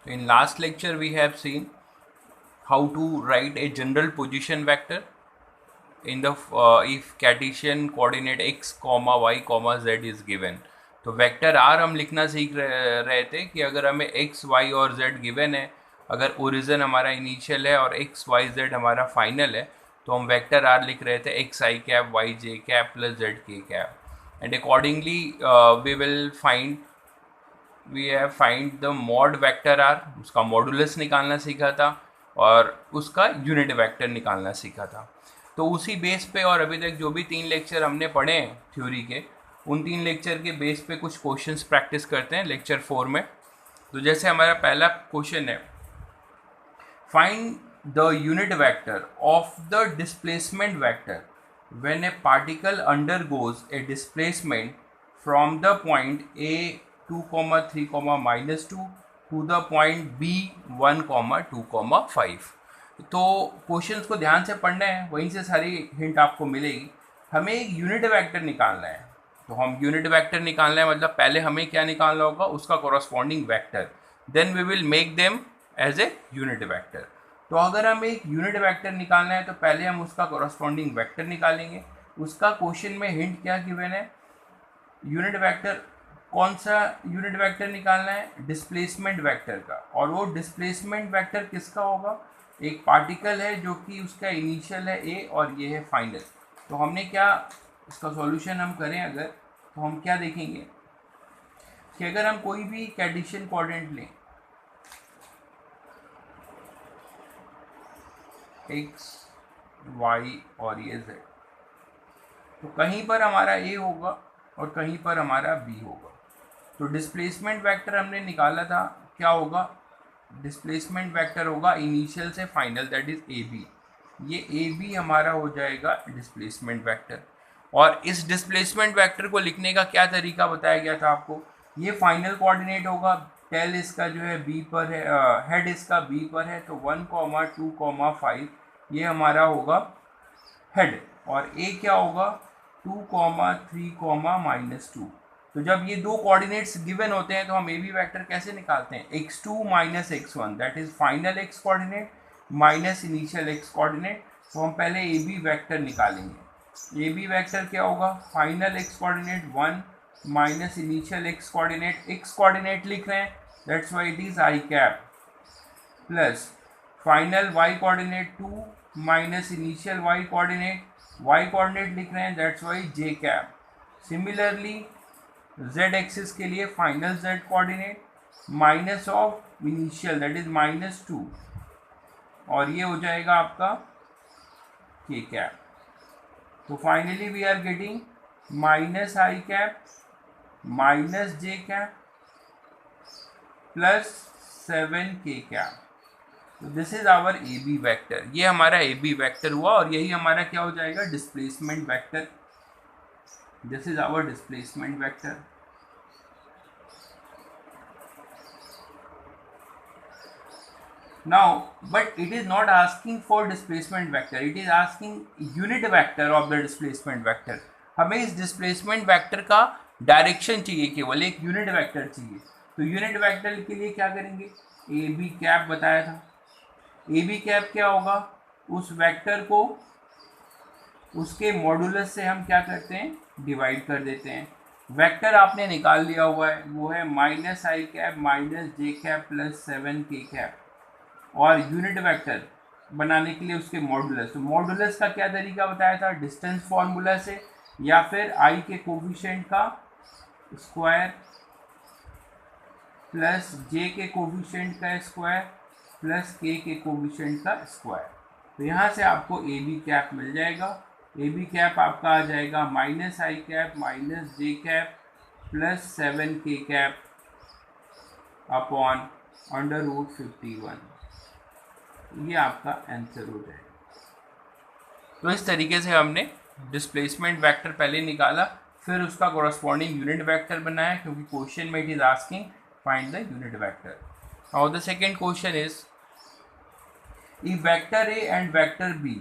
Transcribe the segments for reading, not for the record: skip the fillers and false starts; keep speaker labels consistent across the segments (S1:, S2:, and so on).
S1: In last lecture we have seen how to write a general position vector in the if Cartesian coordinate x comma y comma z is given. तो vector R हम लिखना सीख रहे थे कि अगर हमें एक्स वाई और जेड गिवन है, अगर ओरिजिन हमारा इनिशियल है और एक्स वाई जेड हमारा फाइनल है, तो हम वेक्टर आर लिख रहे थे X I cap Y J cap plus Z K cap and accordingly we will find the mod vector R, उसका मॉडुलस निकालना सीखा था और उसका यूनिट वेक्टर निकालना सीखा था. तो उसी बेस पे और अभी तक जो भी 3 लेक्चर हमने पढ़े हैं थ्योरी के, उन 3 लेक्चर के बेस पे कुछ क्वेश्चंस प्रैक्टिस करते हैं लेक्चर 4 में. तो जैसे हमारा पहला क्वेश्चन है, find the unit vector of the displacement vector when a particle undergoes a displacement from the point A 2, 3, -2 to the point B 1, 2, 5. तो क्वेश्चंस को ध्यान से पढ़ना है, वहीं से सारी हिंट आपको मिलेगी. हमें एक यूनिट वेक्टर निकालना है, तो हम यूनिट वेक्टर निकालना है मतलब पहले हमें क्या निकालना होगा, उसका corresponding vector, then we will make them as a unit vector. तो अगर हमें एक यूनिट वेक्टर निकालना है तो पहले हम उसका कॉरस्पॉन्डिंग वेक्टर निकालेंगे. उसका क्वेश्चन में हिंट क्या गिवन है, यूनिट वेक्टर, कौन सा यूनिट वेक्टर निकालना है, डिस्प्लेसमेंट वेक्टर का. और वो डिस्प्लेसमेंट वेक्टर किसका होगा, एक पार्टिकल है जो कि उसका इनिशियल है ए और ये है फाइनल. तो हमने क्या, इसका सॉल्यूशन हम करें अगर, तो हम क्या देखेंगे कि अगर हम कोई भी कार्टेशियन कोऑर्डिनेट लें, एक्स वाई और ये जेड, तो कहीं पर हमारा ए होगा और कहीं पर हमारा बी होगा. तो डिस्प्लेसमेंट वेक्टर हमने निकाला था, क्या होगा, डिस्प्लेसमेंट वेक्टर होगा इनिशियल से final, that is A B. ये ए बी हमारा हो जाएगा डिस्प्लेसमेंट वेक्टर. और इस डिस्प्लेसमेंट वेक्टर को लिखने का क्या तरीका बताया गया था आपको, ये फाइनल कोऑर्डिनेट होगा, टेल इसका जो है बी पर है, हेड इसका बी पर है, तो 1, 2, 5 ये हमारा होगा हेड, और ए क्या होगा 2, 3, -2. तो जब ये दो कोऑर्डिनेट्स गिवन होते हैं तो हम ए बी वैक्टर कैसे निकालते हैं, x2 - x1 that is final x coordinate minus initial x coordinate. तो हम पहले ए बी वैक्टर निकालेंगे. ए बी वैक्टर क्या होगा, final x coordinate 1 minus initial x coordinate, x coordinate लिख रहे हैं that's why it is I cap, plus final y coordinate 2 minus initial y coordinate लिख रहे हैं that's why J cap. Similarly z axis के लिए final z coordinate minus of initial that is -2, और ये हो जाएगा आपका k कैप. तो finally we are getting minus I cap minus J cap plus 7k cap. तो this is our A B vector. ये हमारा ए बी वैक्टर हुआ और यही हमारा क्या हो जाएगा, displacement vector. This is our displacement vector. Now, but it is not asking for displacement vector. It is asking unit vector of the displacement vector. हमें इस displacement vector का डायरेक्शन चाहिए, केवल एक यूनिट वेक्टर चाहिए. तो यूनिट वेक्टर के लिए क्या करेंगे, ए बी कैप बताया था. ए बी कैप क्या होगा, उस वेक्टर को उसके मॉडुलस से हम क्या करते हैं, डिवाइड कर देते हैं. वेक्टर आपने निकाल लिया हुआ है, वो है minus I cap minus J cap plus 7k cap. और यूनिट वेक्टर बनाने के लिए उसके मॉडुलस, तो मॉडुलस का क्या तरीका बताया था, डिस्टेंस फार्मूला से या फिर आई के कोफिशिएंट का स्क्वायर प्लस जे के कोफिशिएंट का स्क्वायर प्लस के कोफिशिएंट का स्क्वायर. तो यहाँ से आपको ए बी कैप मिल जाएगा. ए बी कैप आपका आ जाएगा minus I cap minus J cap plus 7k cap upon √51. ये आपका आंसर हो जाएगा. तो इस तरीके से हमने डिस्प्लेसमेंट वेक्टर पहले निकाला, फिर उसका कॉरस्पॉन्डिंग यूनिट वेक्टर बनाया, क्योंकि क्वेश्चन में it is asking find the unit vector. Now the second question is, if vector A and vector B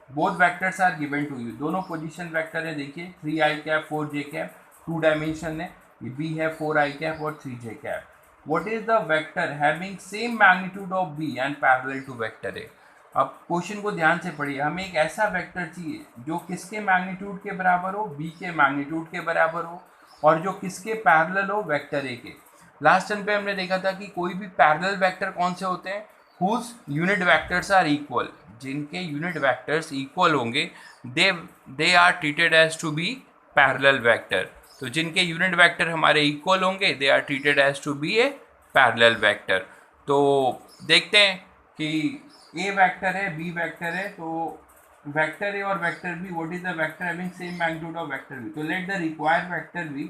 S1: both vectors are given to you, दोनों पोजीशन वेक्टर है. देखिए 3 I cap 4 J cap, 2 dimension है, ये B है 4 I cap और 3 J cap. What is the vector having same magnitude of B and parallel to vector A. अब question को ध्यान से पढ़िए, हमें एक ऐसा वेक्टर चाहिए जो किसके मैग्नीट्यूड के बराबर हो, बी के मैग्नीट्यूड के बराबर हो, और जो किसके पैरेलल हो, वेक्टर ए के। लास्ट टाइम पे हमने देखा था कि कोई भी पैरेलल वेक्टर कौन से होते हैं, whose unit vectors are equal, जिनके यूनिट वेक्टर्स इक्वल होंगे, they are treated as to be parallel vector. तो जिनके यूनिट वेक्टर हमारे इक्वल होंगे, they are treated as to be a parallel vector. तो देखते हैं कि ए वेक्टर है, बी वेक्टर है, तो वेक्टर ए और vector B, what is the vector having same magnitude of vector B. तो let the required vector B,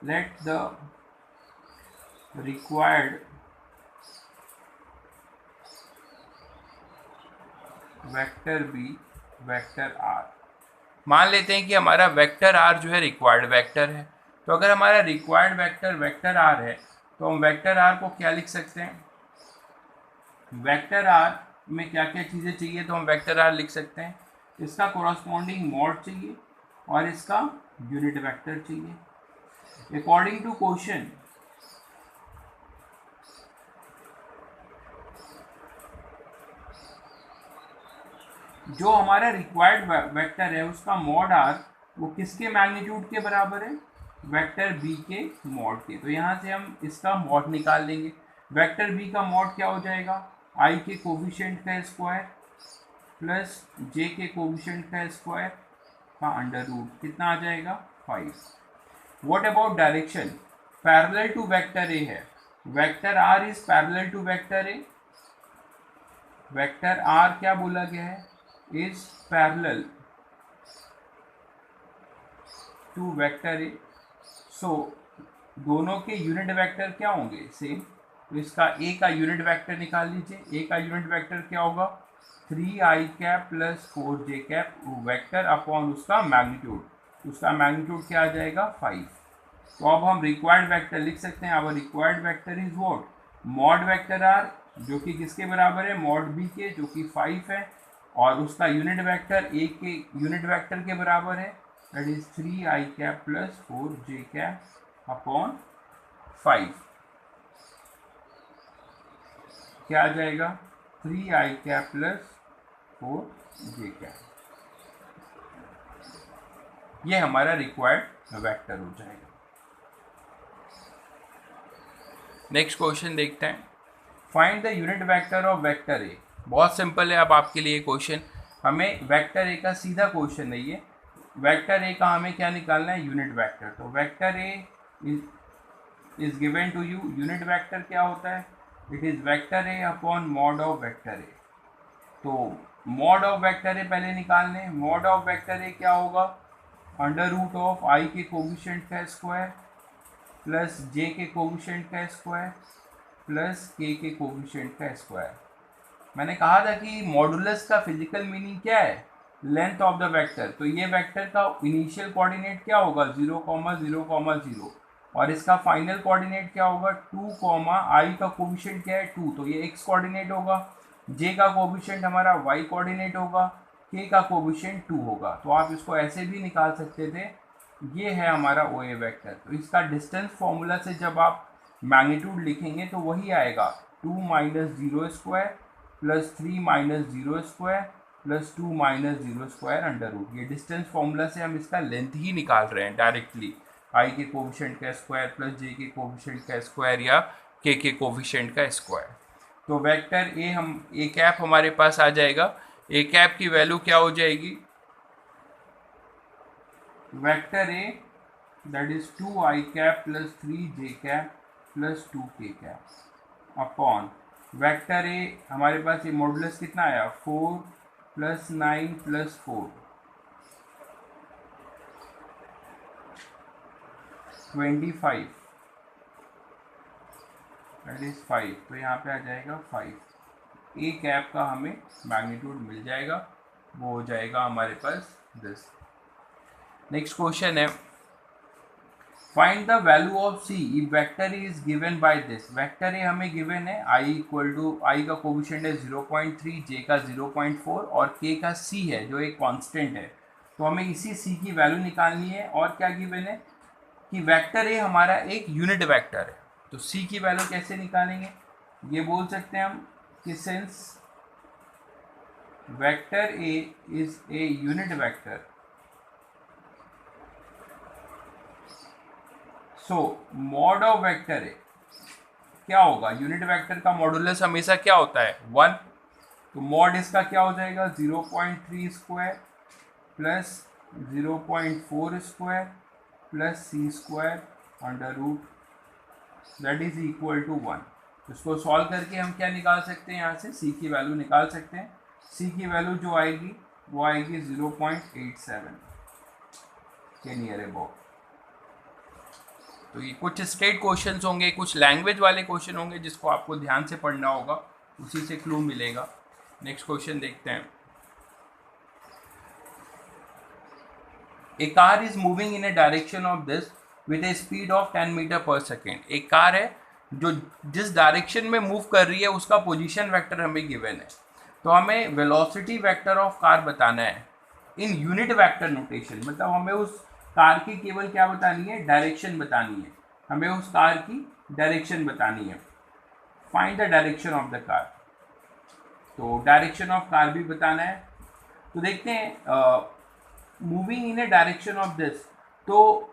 S1: late the required vector B vector R. मान लेते हैं कि हमारा वेक्टर आर जो है रिक्वायर्ड वेक्टर है। तो अगर हमारा रिक्वायर्ड वेक्टर वेक्टर आर है, तो हम वेक्टर आर को क्या लिख सकते हैं, वेक्टर आर में क्या क्या चीज़ें चाहिए, तो हम वेक्टर आर लिख सकते हैं, इसका कोरस्पॉन्डिंग मॉड चाहिए और इसका यूनिट वेक्टर चाहिए। अकॉर्डिंग टू क्वेश्चन, जो हमारा रिक्वायर्ड वेक्टर है उसका मॉड आर वो किसके मैग्नीट्यूड के बराबर है, वेक्टर बी के मॉड के। तो यहाँ से हम इसका मॉड निकाल लेंगे। वेक्टर बी का मॉड क्या हो जाएगा, आई के कोफिशिएंट का स्क्वायर प्लस जे के कोफिशिएंट का स्क्वायर का अंडर रूट, कितना आ जाएगा 5। What about direction, parallel to vector A है, vector R is parallel to vector A, vector R क्या बोला गया है, is parallel to vector A. So दोनों के यूनिट वेक्टर क्या होंगे, सेम। तो इसका ए का यूनिट वेक्टर निकाल लीजिए। ए का यूनिट वेक्टर क्या होगा, 3i cap plus 4j cap vector upon उसका मैग्नीट्यूड, उसका मैग्नीट्यूड क्या आ जाएगा 5। तो अब हम रिक्वायर्ड वेक्टर लिख सकते हैं, अब required vector is what, mod vector R जो कि किसके बराबर है, मॉड बी के जो कि 5 है, और उसका यूनिट वेक्टर ए के यूनिट वेक्टर के बराबर है, that is 3i cap plus 4j cap upon 5। क्या आ जाएगा 3i cap plus 4j cap, ये हमारा रिक्वायर्ड वेक्टर हो जाएगा। नेक्स्ट क्वेश्चन देखते हैं, find the unit vector of vector ए। बहुत सिंपल है। अब आपके लिए क्वेश्चन, हमें वेक्टर ए का सीधा क्वेश्चन नहीं है, वेक्टर ए का हमें क्या निकालना है, यूनिट वेक्टर। तो vector A is given to you, unit vector क्या होता है, it is vector A upon mod of vector A. तो मॉड ऑफ वेक्टर ए पहले निकालने, मॉड ऑफ वेक्टर ए क्या होगा, अंडर रूट ऑफ आई के कोफिशिएंट का स्क्वायर प्लस जे के कोफिशिएंट का स्क्वायर प्लस के कोफिशिएंट का स्क्वायर। मैंने कहा था कि मॉडुलस का फिजिकल मीनिंग क्या है, लेंथ ऑफ द वेक्टर। तो ये वेक्टर का इनिशियल कोऑर्डिनेट क्या होगा 0, 0, 0, और इसका फाइनल कोऑर्डिनेट क्या होगा 2, आई का कोफिशिएंट क्या है 2, तो ये एक्स कोऑर्डिनेट होगा, जे का कोफिशिएंट हमारा वाई कोऑर्डिनेट होगा, के का कोफिशिएंट 2 होगा। तो आप इसको ऐसे भी निकाल सकते थे, ये है हमारा ओ ए वेक्टर। तो इसका डिस्टेंस फॉर्मूला से जब आप मैग्नीट्यूड लिखेंगे तो वही आएगा 2 - 0 square plus 3 - 0 square plus 2 - 0 square under root. ये डिस्टेंस फॉर्मूला से हम इसका लेंथ ही निकाल रहे हैं डायरेक्टली, आई के कोफिशिएंट का स्क्वायर प्लस जे के कोफिशिएंट का स्क्वायर या के कोफिशिएंट का स्क्वायर। तो वेक्टर ए हम ए कैप हमारे पास आ जाएगा, ए कैप की वैल्यू क्या हो जाएगी, vector A that is 2i cap plus 3j cap plus 2k cap upon vector A हमारे पास ये मॉडुलस कितना आया 4 + 9 + 4 25, दैट इज 5। तो यहाँ पे आ जाएगा 5। ए कैप का हमें मैग्नीट्यूड मिल जाएगा, वो हो जाएगा हमारे पास 10। नेक्स्ट क्वेश्चन है, find the value of see if vector is given by this. Vector A हमें गिवन है, आई इक्वल टू आई का कोफिशिएंट है 0.3, जे का 0.4 और के का सी है जो एक कांस्टेंट है। तो हमें इसी सी की वैल्यू निकालनी है। और क्या गिवन है कि वेक्टर ए हमारा एक यूनिट वेक्टर है, तो सी की वैल्यू कैसे निकालेंगे, ये बोल सकते हैं हम कि since vector A is a unit vector, so mod of vector ए क्या होगा, यूनिट वेक्टर का मॉडुलस हमेशा क्या होता है 1, तो मॉड इसका क्या हो जाएगा 0.3 square plus 0.4 square plus C square under root that is equal to 1। इसको सॉल्व करके हम क्या निकाल सकते हैं, यहाँ से सी की वैल्यू निकाल सकते हैं। सी की वैल्यू जो आएगी वो आएगी 0.87 के नियर अबाउट। तो ये कुछ स्टेट क्वेश्चंस होंगे, कुछ लैंग्वेज वाले क्वेश्चन होंगे जिसको आपको ध्यान से पढ़ना होगा, उसी से क्लू मिलेगा। नेक्स्ट क्वेश्चन देखते हैं। A car is moving in a direction of this with a speed of 10 metre per second. एक कार है जो जिस डायरेक्शन में मूव कर रही है उसका पोजीशन वेक्टर हमें गिवन है, तो हमें वेलोसिटी वेक्टर ऑफ कार बताना है इन यूनिट वेक्टर नोटेशन। मतलब हमें उस कार की केवल क्या बतानी है, डायरेक्शन बतानी है, हमें उस कार की डायरेक्शन बतानी है। Find the direction of the car, तो डायरेक्शन ऑफ कार भी बताना है। तो देखते हैं moving in a direction of this, तो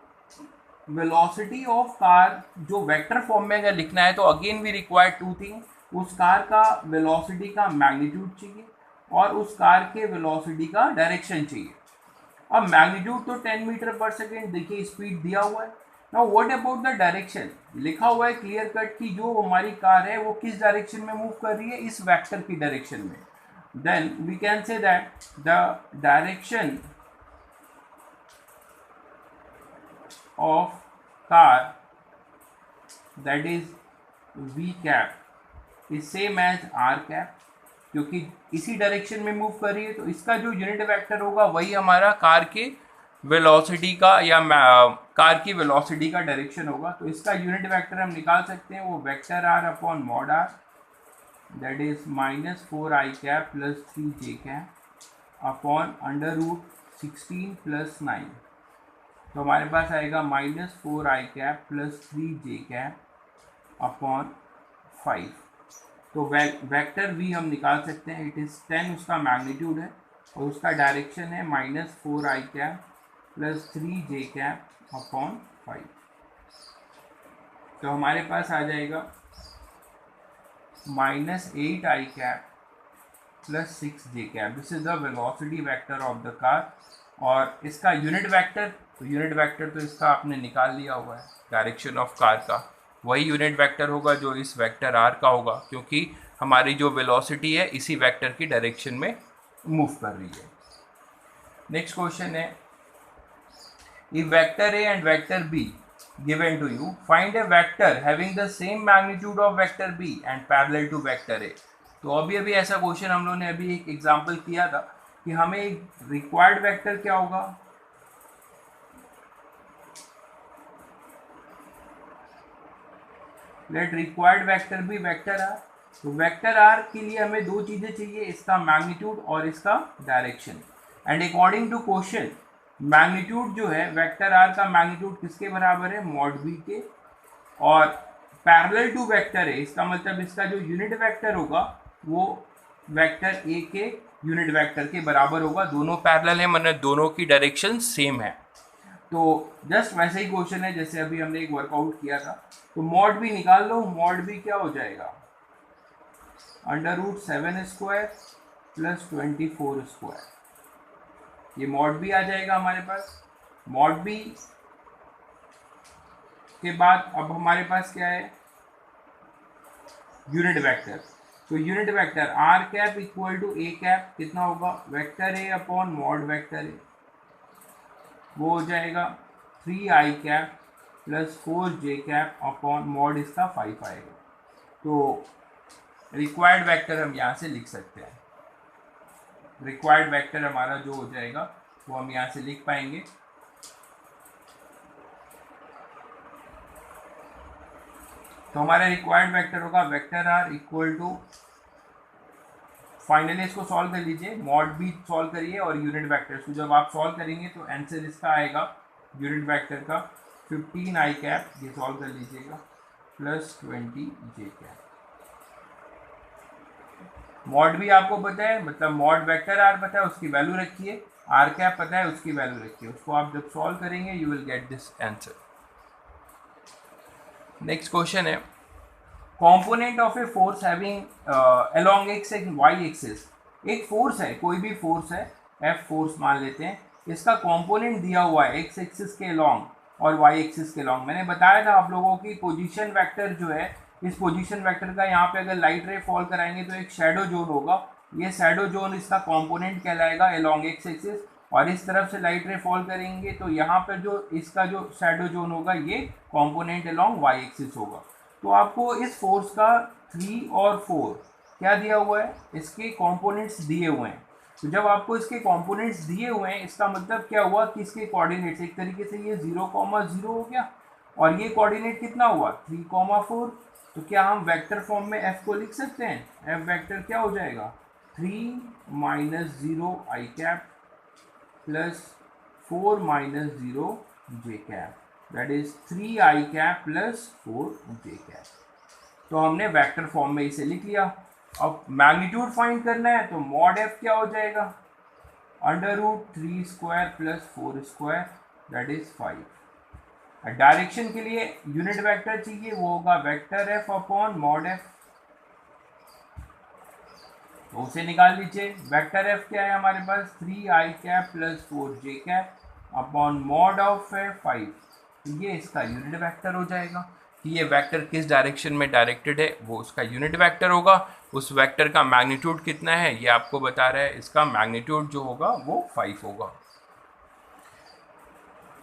S1: वेलोसिटी ऑफ कार जो वेक्टर फॉर्म में अगर लिखना है तो again we require two thing, उस कार का वेलोसिटी का मैग्नीट्यूड चाहिए और उस कार के वेलोसिटी का डायरेक्शन चाहिए। अब मैग्नीट्यूड तो 10 मीटर पर सेकेंड, देखिए स्पीड दिया हुआ है। Now what about the direction, लिखा हुआ है क्लियर कट कि जो हमारी कार है वो किस डायरेक्शन में मूव कर रही है, इस वेक्टर की डायरेक्शन में। Then we can say that the direction of car that is v cap is same as r cap, क्योंकि इसी डायरेक्शन में मूव कर रही है तो इसका जो यूनिट वेक्टर होगा वही हमारा कार के वेलोसिटी का या कार की वेलोसिटी का डायरेक्शन होगा। तो इसका यूनिट वेक्टर हम निकाल सकते हैं, वो vector R upon mod R that is -4i cap plus 3j cap upon under root 16 plus 9। तो हमारे पास आएगा -4i cap plus 3j cap upon 5। तो वेक्टर v हम निकाल सकते हैं, इट इज़ 10 उसका मैग्नीट्यूड है और उसका डायरेक्शन है -4i cap plus 3j cap upon 5। तो हमारे पास आ जाएगा -8i cap plus 6j cap. This is the velocity vector of the car. और इसका यूनिट वेक्टर, तो यूनिट वेक्टर तो इसका आपने निकाल लिया हुआ है, डायरेक्शन ऑफ कार का वही यूनिट वेक्टर होगा जो इस वेक्टर आर का होगा, क्योंकि हमारी जो वेलोसिटी है इसी वेक्टर की डायरेक्शन में मूव कर रही है। नेक्स्ट क्वेश्चन है, if vector A and vector B given to you, find a vector having the same magnitude of vector B and parallel to vector A. तो अभी ऐसा क्वेश्चन हम लोगों ने अभी एक एग्जाम्पल किया था कि हमें रिक्वायर्ड वेक्टर क्या होगा, लेट रिक्वायर्ड वेक्टर भी वेक्टर आर। तो वेक्टर आर के लिए हमें दो चीजें चाहिए, इसका मैग्नीट्यूड और इसका direction. And according to question magnitude जो है वेक्टर आर का मैग्नीट्यूड किसके बराबर है, मॉड बी के, और पैरेलल टू वेक्टर है, इसका मतलब इसका जो यूनिट वेक्टर होगा वो वेक्टर ए के यूनिट वेक्टर के बराबर होगा। दोनों पैरेलल है, मतलब दोनों की डायरेक्शन सेम है। तो जस्ट वैसे ही क्वेश्चन है जैसे अभी हमने एक वर्कआउट किया था। तो मॉड बी निकाल लो, मॉड बी क्या हो जाएगा, √7 स्क्वायर प्लस 24 स्क्वायर, ये मॉड बी आ जाएगा हमारे पास। मॉड बी के बाद अब हमारे पास क्या है, यूनिट वेक्टर। तो unit vector R cap equal to A cap कितना होगा, vector A upon mod vector A, वो हो जाएगा 3i cap plus 4j cap upon mod इसका 5 आएगा। तो रिक्वायर्ड वेक्टर हम यहाँ से लिख सकते हैं, रिक्वायर्ड वेक्टर हमारा जो हो जाएगा वो हम यहाँ से लिख पाएंगे। तो हमारा रिक्वायर्ड वेक्टर होगा vector R equal to, finally इसको सॉल्व कर लीजिए, मॉड बी सॉल्व करिए और यूनिट वेक्टर को जब आप सॉल्व करेंगे तो आंसर इसका आएगा यूनिट वेक्टर का 15i कैप, ये सॉल्व कर लीजिएगा। प्लस 20 जे कैप। मॉड भी आपको पता है, मतलब मॉड वेक्टर आर पता है, उसकी वैल्यू रखिए, आर कैप पता है, उसकी वैल्यू रखिए। उसको आप जब सॉल्व करेंगे you will get this answer. Next question है, component of a force having along X Y axis. एक फोर्स है, कोई भी फोर्स है, एफ फोर्स मान लेते हैं, इसका कंपोनेंट दिया हुआ है एक्स एक्सिस के अलोंग और वाई एक्सिस के अलोंग। मैंने बताया था आप लोगों की पोजीशन वेक्टर जो है, इस पोजीशन वेक्टर का यहाँ पे अगर लाइट रे फॉल कराएंगे तो एक शैडो जोन होगा, ये शैडो जोन इसका कंपोनेंट कहलाएगा अलोंग एक्स एक्सिस। और इस तरफ से लाइट रे फॉल करेंगे तो यहाँ पर जो इसका जो शैडो जोन होगा ये कंपोनेंट अलोंग वाई एक्सिस होगा। तो आपको इस फोर्स का 3 और 4 क्या दिया हुआ है, इसके कंपोनेंट्स दिए हुए हैं। तो जब आपको इसके कंपोनेंट्स दिए हुए हैं, इसका मतलब क्या हुआ कि इसके कोऑर्डिनेट्स एक तरीके से ये 0,0 हो गया और ये कोऑर्डिनेट कितना हुआ 3,4। तो क्या हम वेक्टर फॉर्म में f को लिख सकते हैं, f वेक्टर क्या हो जाएगा 3 - 0 i cap plus 4 - 0 j cap, that is 3 i cap plus 4 j cap. तो हमने वेक्टर फॉर्म में इसे लिख लिया। अब मैग्नीट्यूड फाइंड करना है तो मॉड f क्या हो जाएगा √3 square plus 4 square, that is 5। Direction के लिए यूनिट वेक्टर चाहिए, वो होगा vector f upon mod f। तो उसे निकाल लीजिए। वेक्टर f क्या है हमारे पास 3 i cap plus 4 j cap upon mod of 5। ये इसका यूनिट वेक्टर हो जाएगा कि ये वेक्टर किस डायरेक्शन में डायरेक्टेड है, वो उसका यूनिट वेक्टर होगा। उस वेक्टर का मैग्नीट्यूड कितना है ये आपको बता रहा है, इसका मैग्नीट्यूड जो होगा वो 5 होगा।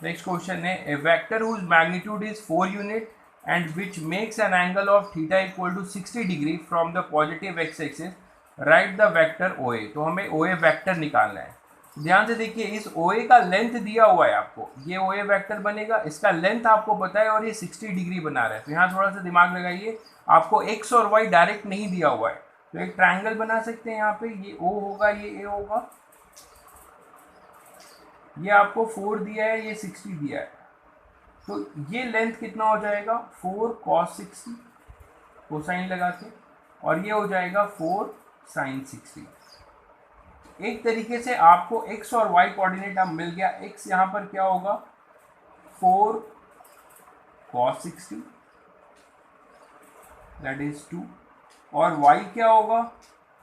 S1: नेक्स्ट क्वेश्चन है, a vector whose magnitude is 4 unit and which makes an angle of theta equal to 60 degree from the positive X axis, write the vector O A. तो हमें ओ ए वेक्टर निकालना है। ध्यान से देखिए, इस ओ ए का लेंथ दिया हुआ है आपको, ये ओ ए वेक्टर बनेगा, इसका लेंथ आपको पता है और ये 60 डिग्री बना रहा है। तो यहाँ थोड़ा सा दिमाग लगाइए, आपको एक्स और वाई डायरेक्ट नहीं दिया हुआ है, तो एक ट्राइंगल बना सकते हैं। यहाँ पे ये ओ होगा, ये ए होगा, ये आपको 4 दिया है, ये 60 दिया है, तो ये लेंथ कितना हो जाएगा 4 cos 60 कोसाइन लगा के, और ये हो जाएगा 4 sin 60। एक तरीके से आपको x और y कोऑर्डिनेट अब मिल गया। x यहाँ पर क्या होगा 4 cos 60 दैट इज 2, और y क्या होगा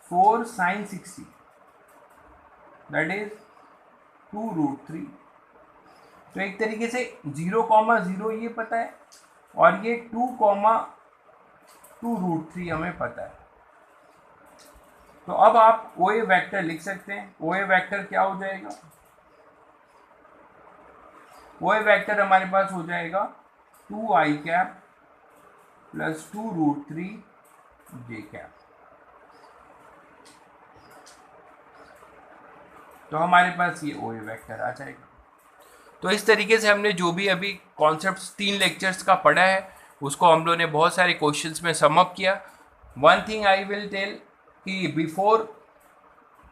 S1: 4 sin 60 दैट इज 2√3। तो एक तरीके से 0,0 ये पता है और ये 2,2√3 हमें पता है। तो अब आप ओ ए वेक्टर लिख सकते हैं। ओ ए वेक्टर क्या हो जाएगा, ओ ए वेक्टर हमारे पास हो जाएगा 2i cap plus 2√3 j cap. तो हमारे पास ये ओ ए वेक्टर आ जाएगा। तो इस तरीके से हमने जो भी अभी कॉन्सेप्ट्स 3 लेक्चर्स का पढ़ा है उसको हम लोगों ने बहुत सारे क्वेश्चंस में सम अप किया। One thing I will tell कि बिफोर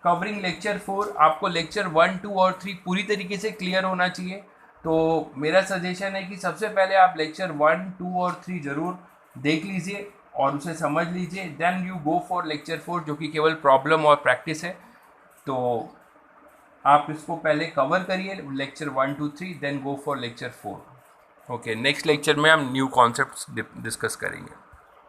S1: कवरिंग लेक्चर 4 आपको लेक्चर 1, 2 और 3 पूरी तरीके से क्लियर होना चाहिए। तो मेरा सजेशन है कि सबसे पहले आप लेक्चर 1, 2 और 3 ज़रूर देख लीजिए और उसे समझ लीजिए, then you go for lecture 4 जो कि केवल प्रॉब्लम और प्रैक्टिस है। तो आप इसको पहले कवर करिए lecture 1, 2, 3, then go for lecture 4। Okay, next lecture में हम न्यू कॉन्सेप्ट्स डिस्कस करेंगे।